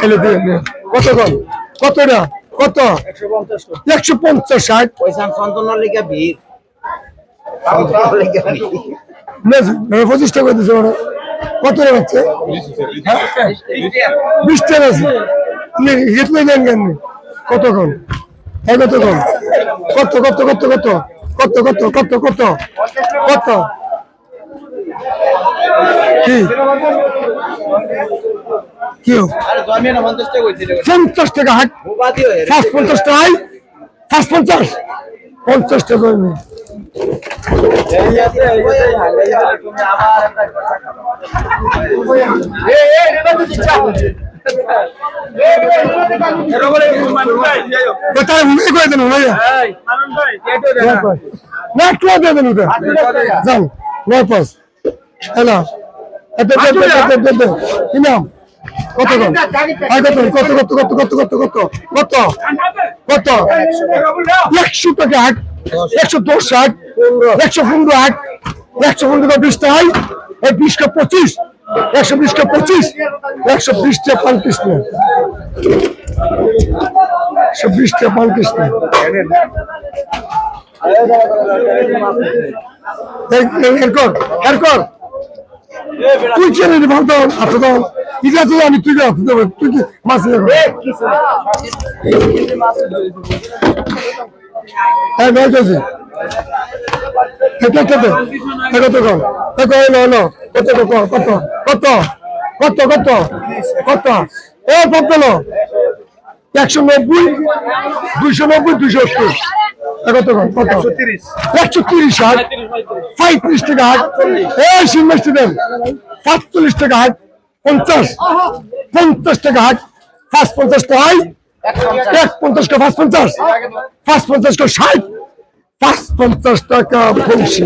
এলে দিয়ে কত কম কত না কত 150 60 পয়সা সন্তনের লিগে ভিড় 25 টাকা দিচ্ছে ওরা কত রে হচ্ছে 20 টাকা আছে হিটলে দেন কেন কত কম কত কম কত কত কত কত কত কত কত কত কত কি কি 50 টাকা হাট 50 টাকা 50 50 টাকা কত 100 টাকা হাট 110 হাট 115 হাট 115 20 টাকা 20 টা 25 120 টা 25 120 টা 35 না 120 টা 35 না এরকর তুই চেনে নি ভালো আচ্ছা তো ঠিক আছে আমি তুই তুই কি মাছ হ্যাঁ বলতেছি এটা কত কত কম কত হলো কত কত কত কত কত কত ও কত 190 290 280 কত কম কত 130 হাট 35 টাকা হাট এই সিনমেস্টি দেন 45 টাকা হাট 50 টাকা হাট 50 টাকা 150 টাকা 50 50 টাকা 60 50 টাকা বলছি